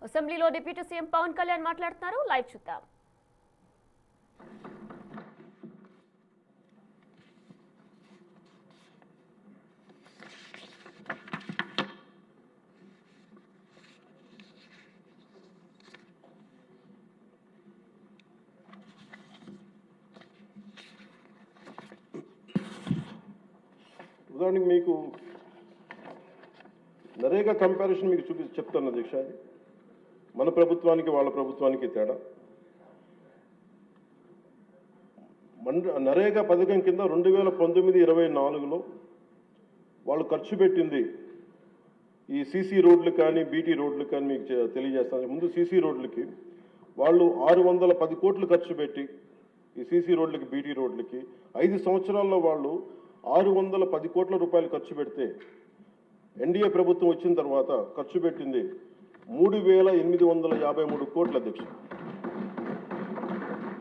అసెంబ్లీలో deputy CM Pawan Kalyan మాట్లాడుతున్నారు. Live చూద్దాం. ఉదాహరణకి మీకు నరేగా కంపారిజన్ మీకు చెప్తాను అధ్యక్ష. అది మన ప్రభుత్వానికి వాళ్ళ ప్రభుత్వానికి తేడా. నరేగా పథకం కింద 2019-24లో వాళ్ళు ఖర్చు పెట్టింది ఈ సీసీ రోడ్లు కానీ బీటీ రోడ్లు కానీ మీకు తెలియజేస్తాను. ముందు సీసీ రోడ్లకి వాళ్ళు 610 కోట్లు ఖర్చు పెట్టి ఈ సీసీ రోడ్లకి బీటీ రోడ్లకి 5 సంవత్సరాల్లో వాళ్ళు 610 కోట్ల రూపాయలు ఖర్చు పెడితే ఎన్డీఏ ప్రభుత్వం వచ్చిన తర్వాత ఖర్చు పెట్టింది 3853 కోట్ల అధ్యక్ష.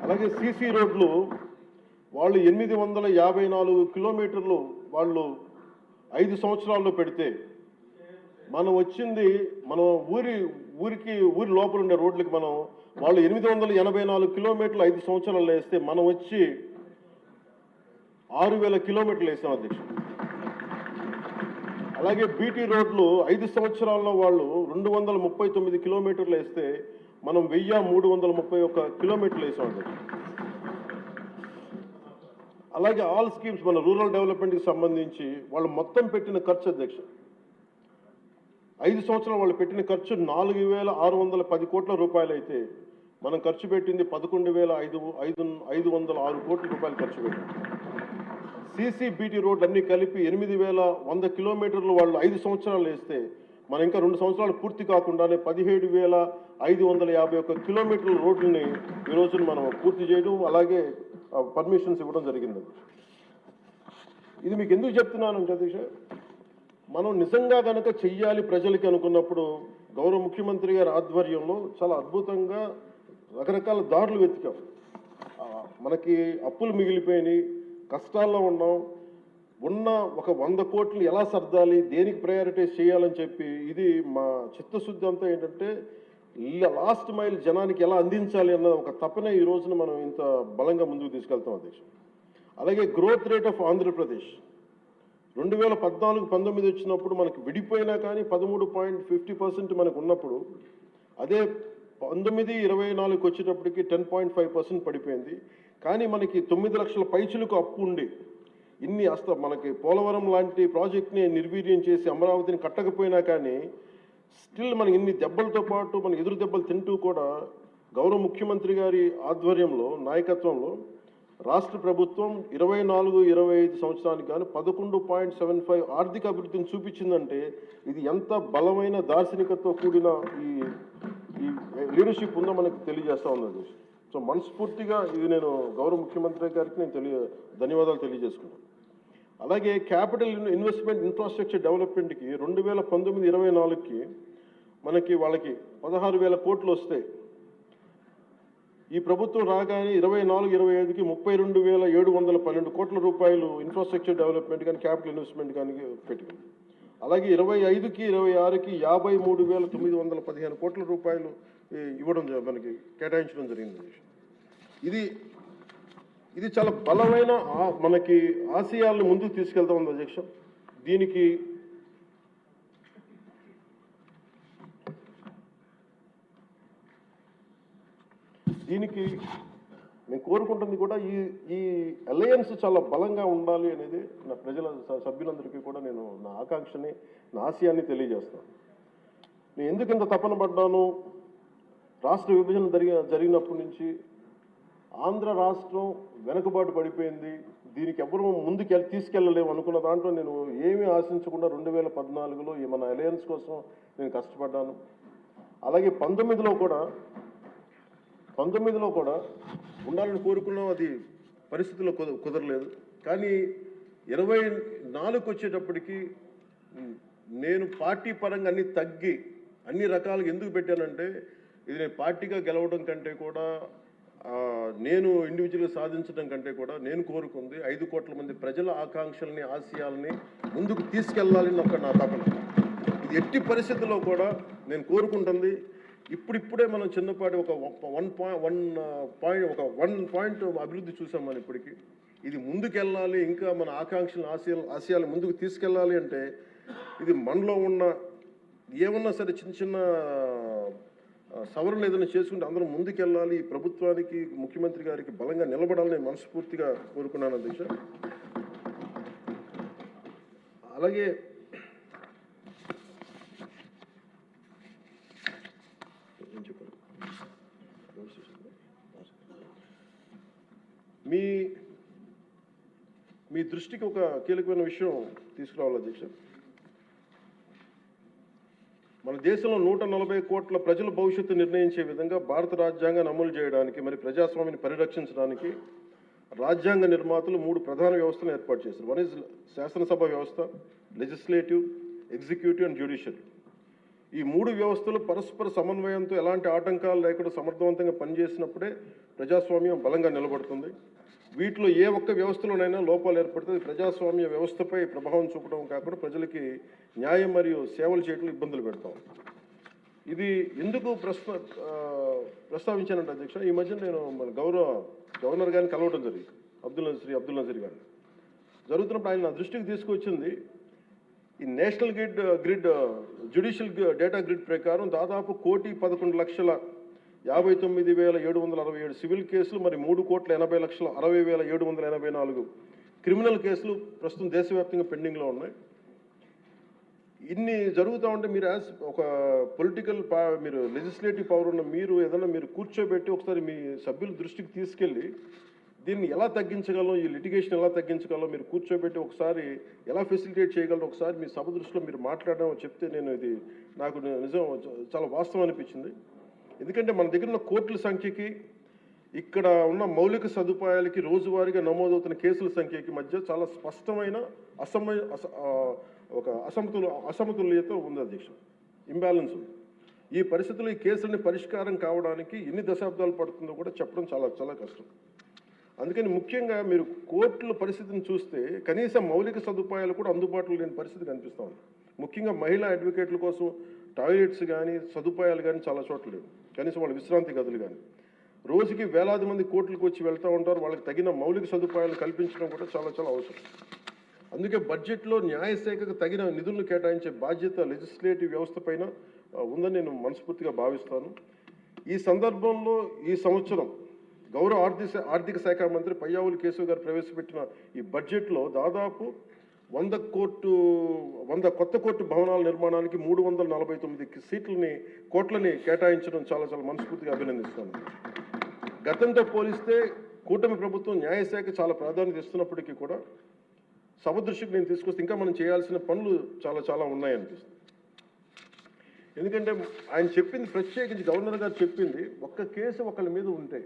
అలాగే సీసీ రోడ్లు వాళ్ళు 854 కిలోమీటర్లు వాళ్ళు 5 సంవత్సరాల్లో పెడితే మనం వచ్చింది ఊరి లోపల ఉండే రోడ్లకి వాళ్ళు 884 కిలోమీటర్లు 5 సంవత్సరాల్లో వేస్తే మనం వచ్చి 6000 కిలోమీటర్లు వేసాం అధ్యక్ష. అలాగే బీటీ రోడ్లు 5 సంవత్సరాల్లో వాళ్ళు 239 కిలోమీటర్లు వేస్తే మనం 1331 కిలోమీటర్లు వేసాం అధ్యక్ష. అలాగే ఆల్ స్కీమ్స్ మన రూరల్ డెవలప్మెంట్కి సంబంధించి వాళ్ళు మొత్తం పెట్టిన ఖర్చు అధ్యక్ష 5 సంవత్సరాలు వాళ్ళు పెట్టిన ఖర్చు 4610 కోట్ల రూపాయలు అయితే మనం ఖర్చు పెట్టింది 11,506 కోట్ల రూపాయలు ఖర్చు పెట్టింది. సీసీ బీటీ రోడ్లు అన్నీ కలిపి 8100 కిలోమీటర్లు వాళ్ళు 5 సంవత్సరాలు వేస్తే మనం ఇంకా 2 సంవత్సరాలు పూర్తి కాకుండానే 17,551 కిలోమీటర్ల రోడ్లని ఈ రోజున మనం పూర్తి చేయడం, అలాగే పర్మిషన్స్ ఇవ్వడం జరిగింది. ఇది మీకు ఎందుకు చెప్తున్నానంటే అధ్యక్ష, మనం నిజంగా కనుక చెయ్యాలి ప్రజలకి అనుకున్నప్పుడు గౌరవ ముఖ్యమంత్రి గారి ఆధ్వర్యంలో చాలా అద్భుతంగా రకరకాల దారులు వెతికాం. మనకి అప్పులు మిగిలిపోయినాయి, కష్టాల్లో ఉన్నాం, ఉన్న ఒక 100 కోట్లు ఎలా సర్దాలి, దేనికి ప్రయారిటైజ్ చేయాలని చెప్పి ఇది మా చిత్తశుద్ధి అంతా ఏంటంటే లాస్ట్ మైల్ జనానికి ఎలా అందించాలి అన్న ఒక తపనే ఈ రోజున మనం ఇంత బలంగా ముందుకు తీసుకెళ్తాం అధ్యక్ష. అలాగే గ్రోత్ రేట్ ఆఫ్ ఆంధ్రప్రదేశ్ 2014-19 వచ్చినప్పుడు మనకి విడిపోయినా కానీ 13.50% మనకు ఉన్నప్పుడు, అదే 19-24 వచ్చేటప్పటికి 10.5% పడిపోయింది. కానీ మనకి 9 లక్షల పైచులకు అప్పు ఉండి మనకి పోలవరం లాంటి ప్రాజెక్ట్ని నిర్వీర్యం చేసి అమరావతిని కట్టకపోయినా కానీ స్టిల్ మనకి ఇన్ని దెబ్బలతో పాటు మన ఎదురు దెబ్బలు తింటూ కూడా గౌరవ ముఖ్యమంత్రి గారి ఆధ్వర్యంలో నాయకత్వంలో రాష్ట్ర ప్రభుత్వం 24-25 సంవత్సరానికి కానీ 11.75 ఆర్థిక అభివృద్ధిని చూపించిందంటే ఇది ఎంత బలమైన దార్శనికతతో కూడిన ఈ లీడర్షిప్ ఉందో మనకు తెలియజేస్తూ ఉన్నది. సో మనస్ఫూర్తిగా ఇది నేను గౌరవ ముఖ్యమంత్రి గారికి ధన్యవాదాలు తెలియజేసుకున్నాను. అలాగే క్యాపిటల్ ఇన్వెస్ట్మెంట్ ఇన్ఫ్రాస్ట్రక్చర్ డెవలప్మెంట్కి 2019-24కి మనకి వాళ్ళకి 16,000 కోట్లు వస్తే ఈ ప్రభుత్వం రాగానే 24-25కి 32,712 కోట్ల రూపాయలు ఇన్ఫ్రాస్ట్రక్చర్ డెవలప్మెంట్ కానీ క్యాపిటల్ ఇన్వెస్ట్మెంట్ కానీ పెట్టింది. అలాగే 25-26కి 53,915 కోట్ల రూపాయలు ఇవ్వడం మనకి కేటాయించడం జరిగింది. ఇది చాలా బలమైన మనకి ఆశయాలను ముందుకు తీసుకెళ్తా ఉంది అధ్యక్ష. దీనికి నేను కోరుకుంటుంది కూడా ఈ అలయన్స్ చాలా బలంగా ఉండాలి అనేది నా ప్రజల సభ్యులందరికీ కూడా నేను నా ఆకాంక్షని, నా ఆశయాన్ని తెలియజేస్తాను. నేను ఎందుకు ఇంత తపన పడ్డాను, రాష్ట్ర విభజన జరిగినప్పటి నుంచి ఆంధ్ర రాష్ట్రం వెనుకబాటు పడిపోయింది, దీనికి ఎవరు ముందుకు తీసుకెళ్ళలేము అనుకున్న దాంట్లో నేను ఏమీ ఆశించకుండా 2014లో మన అలయన్స్ కోసం నేను కష్టపడ్డాను. అలాగే 19లో కూడా ఉండాలని కోరుకున్నాం, అది పరిస్థితుల్లో కుదరలేదు. కానీ 24 వచ్చేటప్పటికి నేను పార్టీ పరంగా అన్ని తగ్గి అన్ని రకాలుగా ఎందుకు పెట్టానంటే ఇది నేను పార్టీగా గెలవడం కంటే కూడా నేను ఇండివిజువల్గా సాధించడం కంటే కూడా నేను కోరుకుంది 5 కోట్ల మంది ప్రజల ఆకాంక్షల్ని, ఆశయాలని ముందుకు తీసుకెళ్లాలని నా తపన. ఇది ఎట్టి పరిస్థితుల్లో కూడా నేను కోరుకుంటుంది ఇప్పుడిప్పుడే మనం చిన్నపాటి ఒక 1 పాయింట్ అభివృద్ధి చూసాం మనం ఇప్పటికి. ఇది ముందుకెళ్ళాలి, ఇంకా మన ఆకాంక్షలు ఆశయాలు ముందుకు తీసుకెళ్ళాలి అంటే ఇది మనలో ఉన్న ఏమన్నా సరే చిన్న చిన్న సవరణలు ఏదైనా చేసుకుంటే అందరం ముందుకెళ్ళాలి. ఈ ప్రభుత్వానికి, ముఖ్యమంత్రి గారికి బలంగా నిలబడాలని నేను మనస్ఫూర్తిగా కోరుకున్నాను అధ్యక్ష. అలాగే మీ దృష్టికి ఒక కీలకమైన విషయం తీసుకురావాలి అధ్యక్ష. మన దేశంలో 140 కోట్ల ప్రజల భవిష్యత్తు నిర్ణయించే విధంగా భారత రాజ్యాంగాన్ని అమలు చేయడానికి, మరి ప్రజాస్వామ్యాన్ని పరిరక్షించడానికి రాజ్యాంగ నిర్మాతలు 3 ప్రధాన వ్యవస్థలను ఏర్పాటు చేశారు. వన్ ఇస్ శాసనసభ వ్యవస్థ, లెజిస్లేటివ్, ఎగ్జిక్యూటివ్ అండ్ జ్యుడిషియల్. ఈ 3 వ్యవస్థలు పరస్పర సమన్వయంతో ఎలాంటి ఆటంకాలు లేకుండా సమర్థవంతంగా పనిచేసినప్పుడే ప్రజాస్వామ్యం బలంగా నిలబడుతుంది. వీటిలో ఏ ఒక్క వ్యవస్థలోనైనా లోపాలు ఏర్పడితే ప్రజాస్వామ్య వ్యవస్థపై ప్రభావం చూపడం కాకుండా ప్రజలకి న్యాయం మరియు సేవలు చేయడంలో ఇబ్బందులు పెడతాం. ఇది ఎందుకు ప్రస్తావించానంటే అధ్యక్ష, ఈ మధ్య నేను మన గవర్నర్ గారిని కలవడం జరిగింది, అబ్దుల్ నజీర్ గారిని. జరుగుతున్నప్పుడు ఆయన నా దృష్టికి తీసుకొచ్చింది, ఈ national grid judicial data grid ప్రకారం దాదాపు 1,11,59,767 సివిల్ కేసులు, మరి 3,80,60,784 క్రిమినల్ కేసులు ప్రస్తుతం దేశవ్యాప్తంగా పెండింగ్లో ఉన్నాయి. ఇన్ని జరుగుతూ ఉంటే మీరు యాజ్ ఒక పొలిటికల్ మీరు లెజిస్లేటివ్ పవర్ ఉన్న మీరు కూర్చోబెట్టి ఒకసారి మీ సభ్యుల దృష్టికి తీసుకెళ్ళి దీన్ని ఎలా తగ్గించగలం, ఈ లిటిగేషన్ ఎలా తగ్గించగలం మీరు కూర్చోబెట్టి ఒకసారి ఎలా ఫెసిలిటేట్ చేయగలరు ఒకసారి మీ సభ దృష్టిలో మీరు మాట్లాడడం చెప్తే ఇది నాకు నిజం చాలా వాస్తవం అనిపించింది. ఎందుకంటే మన దగ్గర ఉన్న కోర్టుల సంఖ్యకి, ఇక్కడ ఉన్న మౌలిక సదుపాయాలకి, రోజువారీగా నమోదవుతున్న కేసుల సంఖ్యకి మధ్య చాలా స్పష్టమైన అసమతుల్యత ఉంది అధ్యక్ష, ఇంబ్యాలెన్స్ ఉంది. ఈ పరిస్థితుల్లో ఈ కేసులని పరిష్కారం కావడానికి ఎన్ని దశాబ్దాలు పడుతుందో కూడా చెప్పడం చాలా చాలా కష్టం. అందుకని ముఖ్యంగా మీరు కోర్టుల పరిస్థితిని చూస్తే కనీసం మౌలిక సదుపాయాలు కూడా అందుబాటులో లేని పరిస్థితి కనిపిస్తూ ఉంది. ముఖ్యంగా మహిళా అడ్వకేట్ల కోసం టాయిలెట్స్ కానీ సదుపాయాలు కానీ చాలా చోట్ల లేవు, కనీసం వాళ్ళ విశ్రాంతి గదులు కానీ. రోజుకి వేలాది మంది కోర్టులకు వచ్చి వెళ్తూ ఉంటారు, వాళ్ళకి తగిన మౌలిక సదుపాయాలు కల్పించడం కూడా చాలా చాలా అవసరం. అందుకే బడ్జెట్లో న్యాయశాఖకు తగిన నిధులను కేటాయించే బాధ్యత లెజిస్లేటివ్ వ్యవస్థ పైన ఉందని నేను మనస్ఫూర్తిగా భావిస్తాను. ఈ సందర్భంలో ఈ సంవత్సరం గౌరవ ఆర్థిక శాఖ మంత్రి పయ్యావుల కేశవ్ గారు ప్రవేశపెట్టిన ఈ బడ్జెట్లో దాదాపు 100 కొత్త కోర్టు భవనాల నిర్మాణానికి 349 కోట్లని కేటాయించడం చాలా చాలా మనస్ఫూర్తిగా అభినందిస్తాను. గతంతో పోలిస్తే కూటమి ప్రభుత్వం న్యాయశాఖ చాలా ప్రాధాన్యత ఇస్తున్నప్పటికీ కూడా సభ దృష్టికి నేను తీసుకొస్తే ఇంకా మనం చేయాల్సిన పనులు చాలా చాలా ఉన్నాయనిపిస్తుంది. ఎందుకంటే ఆయన చెప్పింది, ప్రత్యేకించి గవర్నర్ గారు చెప్పింది, ఒక్క కేసు ఒకళ్ళ మీద ఉంటే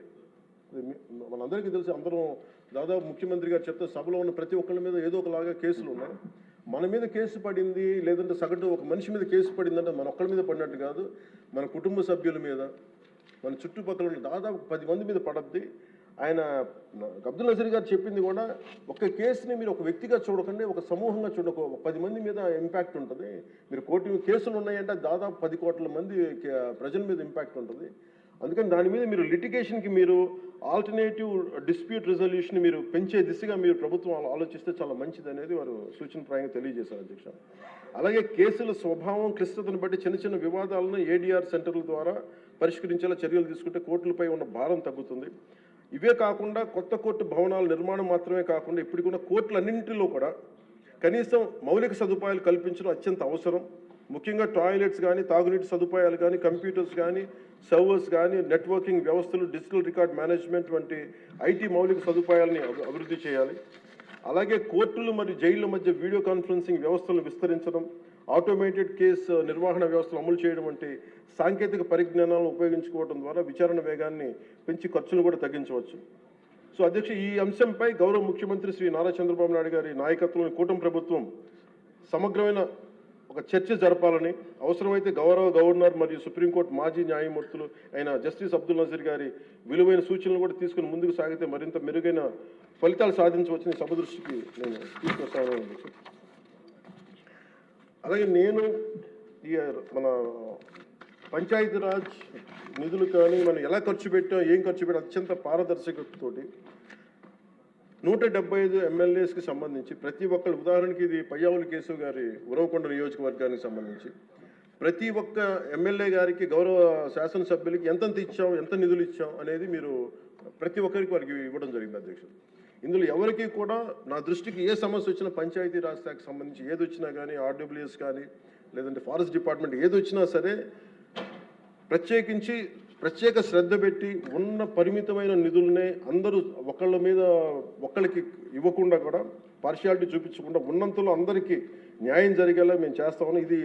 మనందరికీ తెలుసు, అందరం దాదాపు ముఖ్యమంత్రి గారు చెప్తే సభలో ఉన్న ప్రతి ఒక్కళ్ళ మీద ఏదో ఒకలాగా కేసులు ఉన్నాయి. మన మీద కేసు పడింది లేదంటే సగటు ఒక మనిషి మీద కేసు పడిందంటే మన ఒక్కళ్ళ మీద పడినట్టు కాదు, మన కుటుంబ సభ్యుల మీద, మన చుట్టుపక్కల ఉన్న దాదాపు 10 మంది మీద పడద్ది. ఆయన అబ్దుల్ నజీర్ గారు చెప్పింది కూడా, ఒక కేసుని మీరు ఒక వ్యక్తిగా చూడకండి, ఒక సమూహంగా చూడక 10 మంది మీద ఇంపాక్ట్ ఉంటుంది. మీరు కోటి కేసులు ఉన్నాయంటే దాదాపు 10 కోట్ల మంది ప్రజల మీద ఇంపాక్ట్ ఉంటుంది. అందుకని దాని మీద మీరు లిటిగేషన్కి మీరు ఆల్టర్నేటివ్ డిస్ప్యూట్ రిజల్యూషన్ మీరు పెంచే దిశగా మీరు ప్రభుత్వం ఆలోచిస్తే చాలా మంచిది అనేది వారు సూచనప్రాయంగా తెలియజేశారు అధ్యక్ష. అలాగే కేసుల స్వభావం, క్లిష్టతను బట్టి చిన్న చిన్న వివాదాలను ఏడీఆర్ సెంటర్ల ద్వారా పరిష్కరించేలా చర్యలు తీసుకుంటే కోర్టులపై ఉన్న భారం తగ్గుతుంది. ఇవే కాకుండా కొత్త కోర్టు భవనాల నిర్మాణం మాత్రమే కాకుండా ఇప్పటికున్న కోర్టులన్నింటిలో కూడా కనీసం మౌలిక సదుపాయాలు కల్పించడం అత్యంత అవసరం. ముఖ్యంగా టాయిలెట్స్ కానీ, తాగునీటి సదుపాయాలు కానీ, కంప్యూటర్స్ కానీ, సర్వర్స్ కానీ, నెట్వర్కింగ్ వ్యవస్థలు, డిజిటల్ రికార్డ్ మేనేజ్మెంట్ వంటి ఐటీ మౌలిక సదుపాయాలని అభివృద్ధి చేయాలి. అలాగే కోర్టులు మరియు జైళ్ల మధ్య వీడియో కాన్ఫరెన్సింగ్ వ్యవస్థలను విస్తరించడం, ఆటోమేటెడ్ కేసు నిర్వహణ వ్యవస్థలు అమలు చేయడం వంటి సాంకేతిక పరిజ్ఞానాలను ఉపయోగించుకోవడం ద్వారా విచారణ వేగాన్ని పెంచి ఖర్చును కూడా తగ్గించవచ్చు. సో అధ్యక్ష, ఈ అంశంపై గౌరవ ముఖ్యమంత్రి శ్రీ నారా చంద్రబాబు నాయుడు గారి నాయకత్వంలోని కూటమి ప్రభుత్వం సమగ్రమైన ఒక చర్చ జరపాలని, అవసరమైతే గౌరవ గవర్నర్ మరియు సుప్రీంకోర్టు మాజీ న్యాయమూర్తులు అయిన జస్టిస్ అబ్దుల్ నజీర్ గారి విలువైన సూచనలు కూడా తీసుకుని ముందుకు సాగితే మరింత మెరుగైన ఫలితాలు సాధించవచ్చని సభ దృష్టికి నేను తీసుకొస్తాను. అలాగే నేను మన పంచాయతీరాజ్ నిధులు కానీ మనం ఎలా ఖర్చు పెట్టాం, ఏం ఖర్చు పెట్టాం అత్యంత పారదర్శకతతోటి 175 ఎమ్మెల్యేస్కి సంబంధించి ప్రతి ఒక్కరు, ఉదాహరణకి ఇది పయ్యావుల కేశవ్ గారి ఉరవకొండ నియోజకవర్గానికి సంబంధించి ప్రతి ఒక్క ఎమ్మెల్యే గారికి, గౌరవ శాసనసభ్యులకి ఎంతెంత ఇచ్చాం, ఎంత నిధులు ఇచ్చాం అనేది మీరు ప్రతి ఒక్కరికి వారికి ఇవ్వడం జరిగింది అధ్యక్షుడు. ఇందులో ఎవరికి కూడా నా దృష్టికి ఏ సమస్య వచ్చినా, పంచాయతీరాజ్ శాఖకు సంబంధించి ఏది వచ్చినా కానీ, ఆర్డబ్ల్యూఎస్ కానీ లేదంటే ఫారెస్ట్ డిపార్ట్మెంట్ ఏది వచ్చినా సరే ప్రత్యేక శ్రద్ధ పెట్టి ఉన్న పరిమితమైన నిధులనే అందరూ ఒకళ్ళకి ఇవ్వకుండా కూడా పార్షియాలిటీ చూపించకుండా ఉన్నంతలో అందరికీ న్యాయం జరిగేలా మేము చేస్తామని, ఇది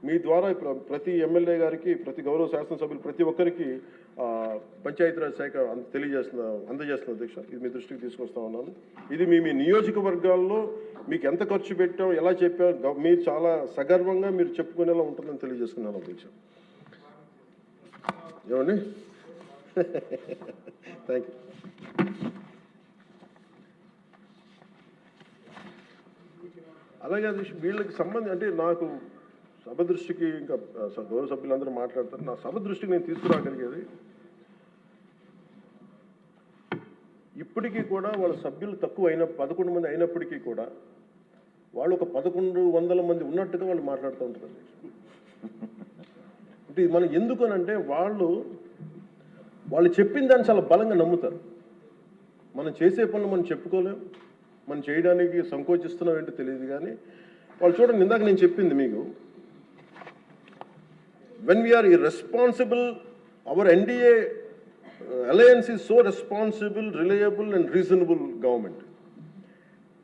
మీ ద్వారా ప్రతి ఎమ్మెల్యే గారికి, ప్రతి గౌరవ శాసనసభ్యులు ప్రతి ఒక్కరికి పంచాయతీరాజ్ శాఖ అందజేస్తున్న అధ్యక్ష. ఇది మీ దృష్టికి తీసుకొస్తా ఉన్నాను. ఇది మీ నియోజకవర్గాల్లో మీకు ఎంత ఖర్చు పెట్టాం, ఎలా చెప్పాం, మీరు చాలా సగర్వంగా మీరు చెప్పుకునేలా ఉంటుందని తెలియజేసుకున్నాను అధ్యక్ష. ఏమండి? Thank you. అలాగే అది వీళ్ళకి సంబంధం అంటే నాకు సభ దృష్టికి, ఇంకా గౌరవ సభ్యులందరూ మాట్లాడతారు, నా సభ దృష్టికి నేను తీసుకురాగలిగేది ఇప్పటికీ కూడా వాళ్ళ సభ్యులు తక్కువ 11 మంది అయినప్పటికీ కూడా వాళ్ళు ఒక 1100 మంది ఉన్నట్టుగా వాళ్ళు మాట్లాడుతూ ఉంటారు. అంటే మనం ఎందుకనంటే వాళ్ళు చెప్పిన దాన్ని చాలా బలంగా నమ్ముతారు. మనం చేసే పనులు మనం చెప్పుకోలేం, మనం చేయడానికి సంకోచిస్తున్నాం ఏంటో తెలియదు. కానీ వాళ్ళు చూడండి, ఇందాక నేను చెప్పింది మీకు, when we are irresponsible, our NDA alliance is so responsible, reliable and reasonable government,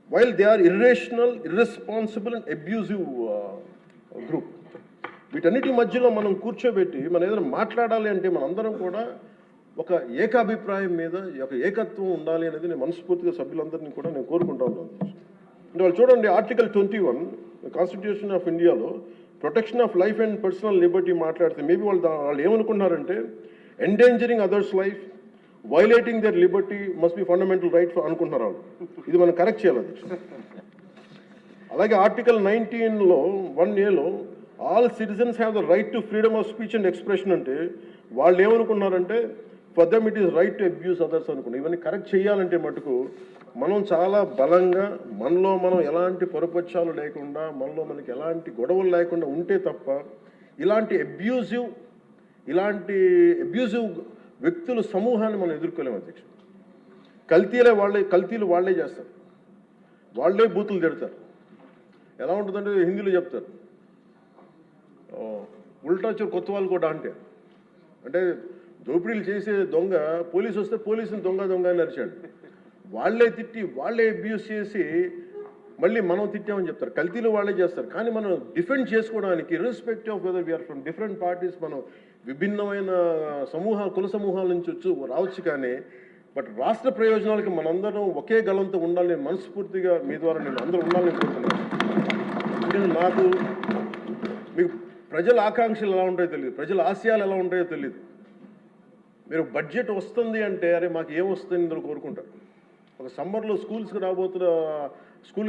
while they are irrational, irresponsible and abusive group. వీటన్నిటి మధ్యలో మనం కూర్చోబెట్టి మనం ఏదైనా మాట్లాడాలి అంటే మనందరం కూడా ఒక ఏకాభిప్రాయం మీద ఒక ఏకత్వం ఉండాలి అనేది నేను మనస్ఫూర్తిగా సభ్యులందరినీ కూడా నేను కోరుకుంటా ఉన్నాను. అంటే వాళ్ళు చూడండి, ఆర్టికల్ 21 కాన్స్టిట్యూషన్ ఆఫ్ ఇండియాలో protection of life and personal liberty మాట్లాడితే మేబీ వాళ్ళు ఏమనుకుంటున్నారంటే endangering others life, violating their liberty must be fundamental right అనుకుంటున్నారు వాళ్ళు. ఇది మనం కరెక్ట్ చేయాలి. అలాగే ఆర్టికల్ 19లో 1A all citizens have the right to freedom of speech and expression అంటే వాళ్ళు ఏమనుకున్నారంటే for them it is right to abuse others అనుకున్నారు. ఇవన్నీ కరెక్ట్ చేయాలంటే మటుకు మనం చాలా బలంగా మనలో మనం ఎలాంటి పొరపక్షాలు లేకుండా, మనలో మనకి ఎలాంటి గొడవలు లేకుండా ఉంటే తప్ప ఇలాంటి అబ్యూజివ్ వ్యక్తుల సమూహాన్ని మనం ఎదుర్కోలేము అధ్యక్ష. కల్తీలు వాళ్ళే చేస్తారు, వాళ్ళే బూతులు తిడతారు. ఎలా ఉంటుందంటే హిందీలో చెప్తారు, ఉల్టా చోరు కొత్త వాళ్ళు కూడా అంటే దోపిడీలు చేసే దొంగ పోలీసు వస్తే పోలీసుని దొంగ అని అరిచాడు. వాళ్ళే తిట్టి, వాళ్ళే అబ్యూస్ చేసి మళ్ళీ మనం తిట్టామని చెప్తారు. కల్తీలు వాళ్ళే చేస్తారు. కానీ మనం డిఫెండ్ చేసుకోవడానికి irrespective of whether we are from different parties, మనం విభిన్నమైన కుల సమూహాల నుంచి రావచ్చు. కానీ బట్ రాష్ట్ర ప్రయోజనాలకి మనందరం ఒకే గలంతో ఉండాలని మనస్ఫూర్తిగా మీ ద్వారా నేను అందరూ ఉండాలని కోరుతున్నాను. నాకు మీకు ప్రజల ఆకాంక్షలు ఎలా ఉంటాయో తెలియదు, ప్రజల ఆశయాలు ఎలా ఉంటాయో తెలియదు. మీరు బడ్జెట్ వస్తుంది అంటే అరే మాకు ఏం వస్తుంది ఇందులో కోరుకుంటారు. ఒక సమ్మర్లో స్కూల్కి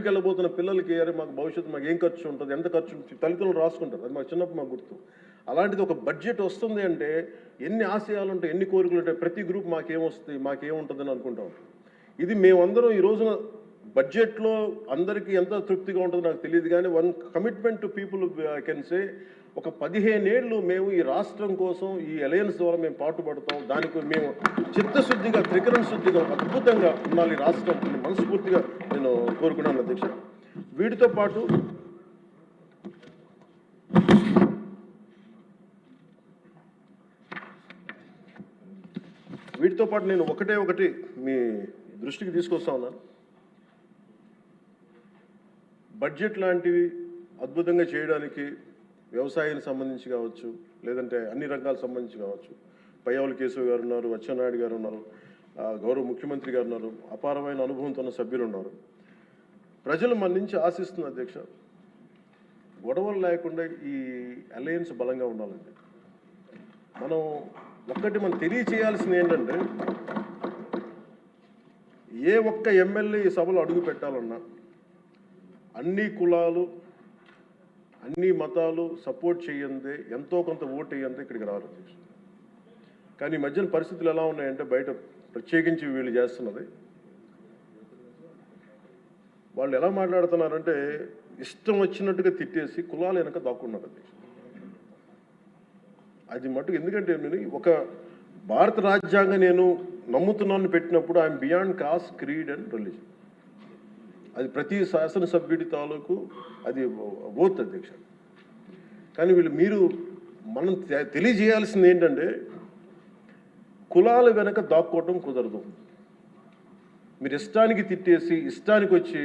వెళ్ళబోతున్న పిల్లలకి అరే మాకు భవిష్యత్తు మాకు ఏం ఖర్చు ఉంటుంది, ఎంత ఖర్చు ఉంటుంది తల్లిదండ్రులు రాసుకుంటారు. అది మాకు చిన్నప్పుడు మాకు గుర్తు. అలాంటిది ఒక బడ్జెట్ వస్తుంది అంటే ఎన్ని ఆశయాలు ఉంటాయి, ఎన్ని కోరికలు ఉంటాయి, ప్రతి గ్రూప్ మాకేమొస్తుంది, మాకేముంటుందని అనుకుంటాం. ఇది మేమందరం ఈ రోజున బడ్జెట్లో అందరికీ ఎంత తృప్తిగా ఉంటుందో నాకు తెలియదు. కానీ one commitment to people I can say, ఒక 15 ఏళ్ళు మేము ఈ రాష్ట్రం కోసం ఈ అలయన్స్ ద్వారా మేము పాటుపడతాం. దానికి మేము చిత్తశుద్ధిగా, త్రికరణ శుద్ధిగా అద్భుతంగా ఉండాలి రాష్ట్రం మనస్ఫూర్తిగా నేను కోరుకున్నాను అధ్యక్ష. వీటితో పాటు నేను ఒకటి మీ దృష్టికి తీసుకొస్తా ఉన్నాను. బడ్జెట్ లాంటివి అద్భుతంగా చేయడానికి వ్యవసాయానికి సంబంధించి కావచ్చు, లేదంటే అన్ని రంగాలకు సంబంధించి కావచ్చు, పయ్యావుల కేశవ్ గారు ఉన్నారు, అచ్చెన్నాయుడు గారు ఉన్నారు, గౌరవ ముఖ్యమంత్రి గారు ఉన్నారు, అపారమైన అనుభవంతో ఉన్న సభ్యులు ఉన్నారు. ప్రజలు మన నుంచి ఆశిస్తున్న అధ్యక్ష, గొడవలు లేకుండా ఈ అలయన్స్ బలంగా ఉండాలండి. మనం తెలియచేయాల్సింది ఏంటంటే, ఏ ఒక్క ఎమ్మెల్యే ఈ సభలో అడుగు పెట్టాలన్నా అన్ని కులాలు, అన్ని మతాలు సపోర్ట్ చేయందే ఎంతో కొంత ఓటు వేయందే ఇక్కడికి రారు అధ్యక్ష. కానీ ఈ మధ్యన పరిస్థితులు ఎలా ఉన్నాయంటే బయట ప్రత్యేకించి వీళ్ళు చేస్తున్నది, వాళ్ళు ఎలా మాట్లాడుతున్నారంటే ఇష్టం వచ్చినట్టుగా తిట్టేసి కులాలు వెనక దాక్కున్నారు అధ్యక్ష. అది మటుకు ఎందుకంటే నేను ఒక భారత రాజ్యాంగం నేను నమ్ముతున్నాను పెట్టినప్పుడు I'm beyond cost, creed and religion. అది ప్రతి శాసనసభ్యుడి తాలూకు అది ఓత్ అధ్యక్ష. కానీ మీరు మనం తెలియజేయాల్సింది ఏంటంటే కులాల వెనక దాక్కోవటం కుదరదు. మీరు ఇష్టానికి తిట్టేసి ఇష్టానికి వచ్చి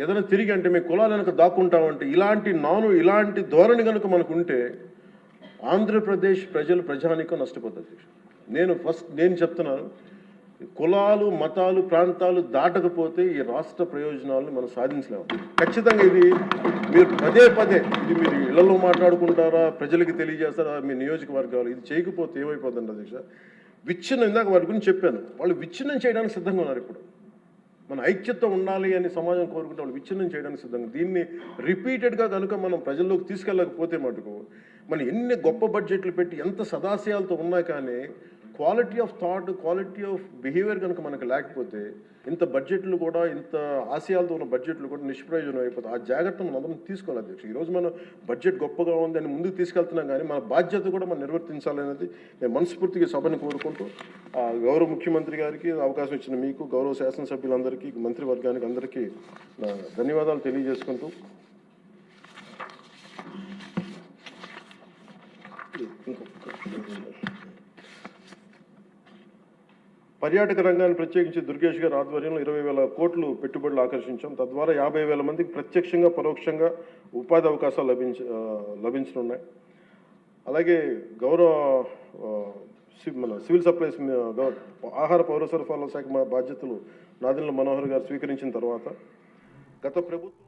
ఏదైనా తిరిగి అంటే మేము కులాల వెనక దాక్కుంటామంటే ఇలాంటి ధోరణి కనుక మనకు ఉంటే ఆంధ్రప్రదేశ్ ప్రజానికం నష్టపోతుంది. నేను చెప్తున్నాను, కులాలు మతాలు ప్రాంతాలు దాటకపోతే ఈ రాష్ట్ర ప్రయోజనాలను మనం సాధించలేము. ఖచ్చితంగా ఇది మీరు పదే ఇది మీరు ఇళ్లలో మాట్లాడుకుంటారా, ప్రజలకి తెలియజేస్తారా, మీ నియోజకవర్గాలు ఇది చేయకపోతే ఏమైపోతుంది అధ్యక్ష? విచ్ఛిన్నం, ఇందాక వారి గురించి చెప్పాను, వాళ్ళు విచ్ఛిన్నం చేయడానికి సిద్ధంగా ఉన్నారు. ఇప్పుడు మన ఐక్యత ఉండాలి అని సమాజం కోరుకుంటే వాళ్ళు విచ్ఛిన్నం చేయడానికి సిద్ధంగా. దీన్ని రిపీటెడ్గా కనుక మనం ప్రజల్లోకి తీసుకెళ్ళకపోతే మటుకు మనం ఎన్ని గొప్ప బడ్జెట్లు పెట్టి ఎంత సదాశయాలతో ఉన్నా కానీ quality of thought, quality of behaviour కనుక మనకు లేకపోతే ఇంత బడ్జెట్లు కూడా, ఇంత ఆశయాలతో ఉన్న బడ్జెట్లు కూడా నిష్ప్రయోజనం అయిపోతాయి. ఆ జాగ్రత్త మనం అందరం తీసుకోవాలి అధ్యక్ష. ఈరోజు మనం బడ్జెట్ గొప్పగా ఉంది అని ముందుకు తీసుకెళ్తున్నాం, కానీ మన బాధ్యత కూడా మనం నిర్వర్తించాలనేది నేను మనస్ఫూర్తిగా సభని కోరుకుంటూ గౌరవ ముఖ్యమంత్రి గారికి అవకాశం ఇచ్చిన మీకు, గౌరవ శాసనసభ్యులందరికీ, మంత్రివర్గానికి అందరికీ ధన్యవాదాలు తెలియజేసుకుంటూ పర్యాటక రంగాన్ని ప్రత్యేకించి దుర్గేష్ గారి ఆధ్వర్యంలో 20,000 కోట్లు పెట్టుబడులు ఆకర్షించాం. తద్వారా 50,000 మందికి ప్రత్యక్షంగా పరోక్షంగా ఉపాధి అవకాశాలు లభించనున్నాయి. అలాగే గౌరవ మన సివిల్ సప్లైస్ ఆహార పౌర సరఫరాల శాఖ బాధ్యతలు నాదెండ్ల మనోహర్ గారు స్వీకరించిన తర్వాత గత ప్రభుత్వం